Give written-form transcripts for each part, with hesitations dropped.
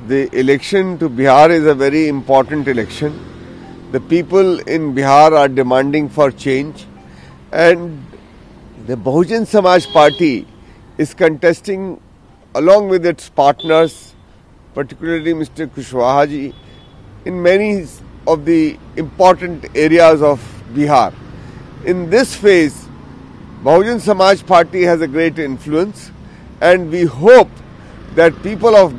The election to Bihar is a very important election. The people in Bihar are demanding for change, and the Bahujan Samaj Party is contesting along with its partners, particularly Mr. Kushwaha ji, in many of the important areas of Bihar. In this phase, Bahujan Samaj Party has a great influence, and we hope that people of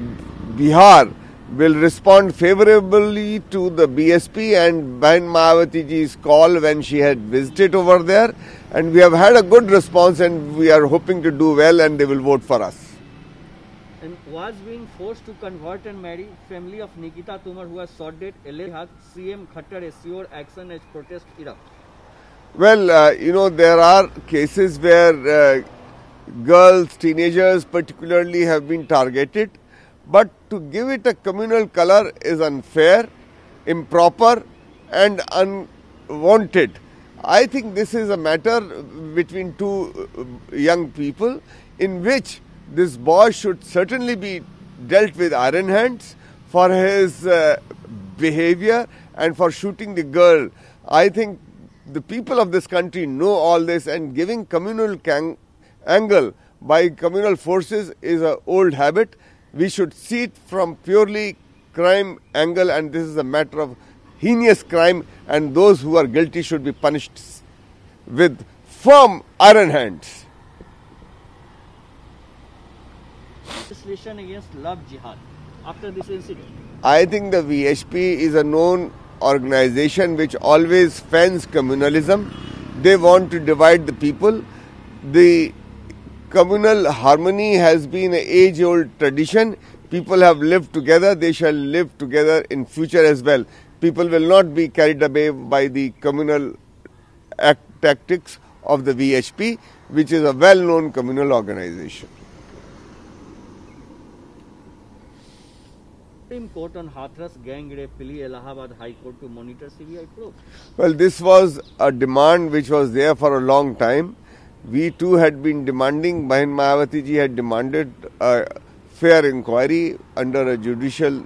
Bihar will respond favorably to the BSP and Bahin Mayawati ji's call when she had visited over there, and we have had a good response, and we are hoping to do well, and they will vote for us. And was being forced to convert and marry family of Nikita Tomar, who has sought dead CM Khattar assured action as protest erupt. Well, there are cases where girls, teenagers particularly have been targeted, but to give it a communal color is unfair, improper and unwanted. I think this is a matter between two young people in which this boy should certainly be dealt with iron hands for his behavior and for shooting the girl. I think the people of this country know all this, and giving communal angle by communal forces is an old habit. We should see it from purely crime angle, and this is a matter of heinous crime, and those who are guilty should be punished with firm iron hands. Legislation against love jihad after this incident. I think the VHP is a known organization which always fends communalism. They want to divide the people. The communal harmony has been an age-old tradition. People have lived together. They shall live together in future as well. People will not be carried away by the communal tactics of the VHP, which is a well-known communal organization. Supreme Court on Hathras gang rape plea, Allahabad High Court to monitor CBI probe. Well, this was a demand which was there for a long time. We too had been demanding, Bahin Mayawati ji had demanded a fair inquiry under a judicial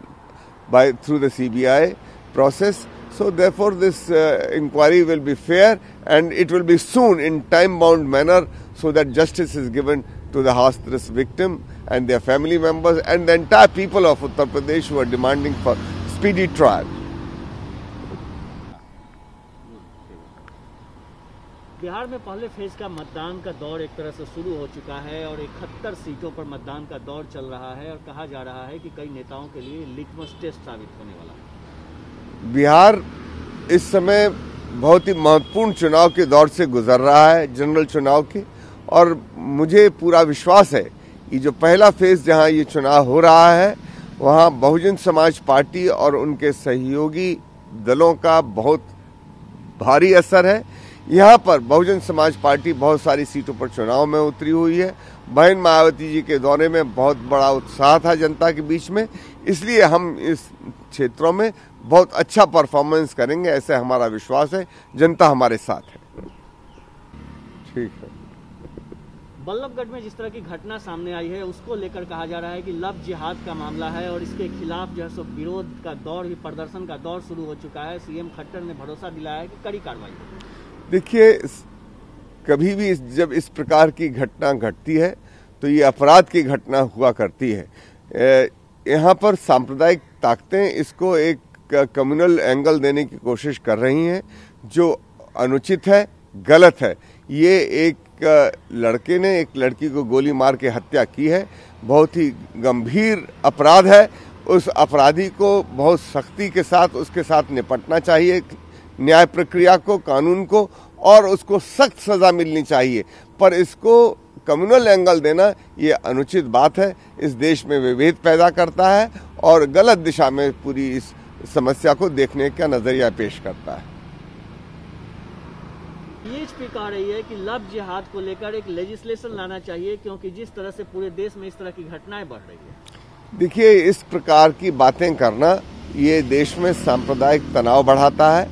through the CBI process. So therefore this inquiry will be fair, and it will be soon in time-bound manner, so that justice is given to the Hathras victim and their family members and the entire people of Uttar Pradesh who are demanding for speedy trial. Bihar में पहले phase का मतदान का दौर एक तरह से शुरू हो चुका है और 71 सीटों पर मतदान का दौर चल रहा है और कहा जा रहा है कि कई नेताओं के लिए लिटमस टेस्ट साबित होने वाला है। बिहार इस समय बहुत ही महत्वपूर्ण चुनाव के दौर से गुजर रहा है, जनरल चुनाव के, और मुझे पूरा विश्वास है कि जो पहला फेज जहां ये चुनाव हो रहा है वहां बहुजन समाज पार्टी और उनके सहयोगी दलों का बहुत भारी असर है। यहाँ पर बहुजन समाज पार्टी बहुत सारी सीटों पर चुनाव में उतरी हुई है। बहन मायावती जी के दौरे में बहुत बड़ा उत्साह था जनता के बीच में, इसलिए हम इस क्षेत्रों में बहुत अच्छा परफॉर्मेंस करेंगे, ऐसे हमारा विश्वास है। जनता हमारे साथ है। ठीक है। बल्लभगढ़ में जिस तरह की घटना सामने आई है उसको लेकर कहा जा रहा है कि लव जिहाद का मामला है और इसके खिलाफ जो है सो विरोध का दौर भी, प्रदर्शन का दौर शुरू हो चुका है। सीएम खट्टर ने भरोसा दिलाया है कि कड़ी कार्रवाई होगी। देखिए, कभी भी जब इस प्रकार की घटना घटती है तो ये अपराध की घटना हुआ करती है। यहाँ पर सांप्रदायिक ताकतें इसको एक कम्युनल एंगल देने की कोशिश कर रही हैं, जो अनुचित है, गलत है। ये एक लड़के ने एक लड़की को गोली मार के हत्या की है, बहुत ही गंभीर अपराध है। उस अपराधी को बहुत सख्ती के साथ उसके साथ निपटना चाहिए, न्याय प्रक्रिया को, कानून को, और उसको सख्त सजा मिलनी चाहिए। पर इसको कम्युनल एंगल देना ये अनुचित बात है, इस देश में विभेद पैदा करता है और गलत दिशा में पूरी इस समस्या को देखने का नजरिया पेश करता है। बीएचपी कह रही है कि लव जिहाद को लेकर एक लेजिस्लेशन लाना चाहिए, क्योंकि जिस तरह से पूरे देश में इस तरह की घटनाएं बढ़ रही है। देखिए, इस प्रकार की बातें करना ये देश में सांप्रदायिक तनाव बढ़ाता है,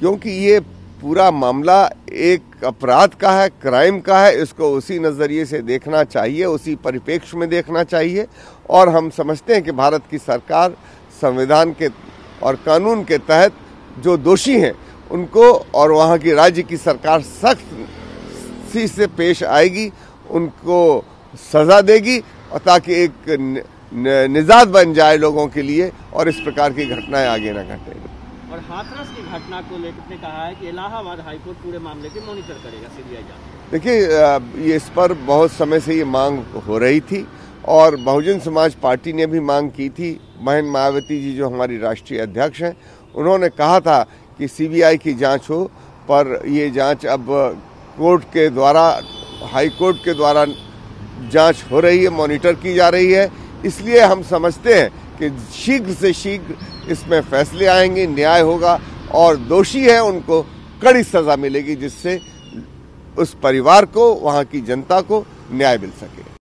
क्योंकि ये पूरा मामला एक अपराध का है, क्राइम का है। इसको उसी नज़रिए से देखना चाहिए, उसी परिप्रेक्ष्य में देखना चाहिए और हम समझते हैं कि भारत की सरकार संविधान के और कानून के तहत जो दोषी हैं उनको, और वहाँ की राज्य की सरकार सख्ती से पेश आएगी, उनको सज़ा देगी, और ताकि एक निजात बन जाए लोगों के लिए और इस प्रकार की घटनाएं आगे न घटें। और हाथरस की घटना को लेकर कहा है कि इलाहाबाद हाईकोर्ट पूरे मामले की मॉनिटर करेगा, सीबीआई जांच। देखिए, ये इस पर बहुत समय से ये मांग हो रही थी और बहुजन समाज पार्टी ने भी मांग की थी। बहन मायावती जी जो हमारी राष्ट्रीय अध्यक्ष हैं, उन्होंने कहा था कि सीबीआई की जांच हो, पर ये जांच अब कोर्ट के द्वारा, हाई कोर्ट के द्वारा जांच हो रही है, मॉनिटर की जा रही है। इसलिए हम समझते हैं कि शीघ्र से शीघ्र इसमें फैसले आएंगे, न्याय होगा और दोषी है उनको कड़ी सज़ा मिलेगी, जिससे उस परिवार को, वहाँ की जनता को न्याय मिल सके।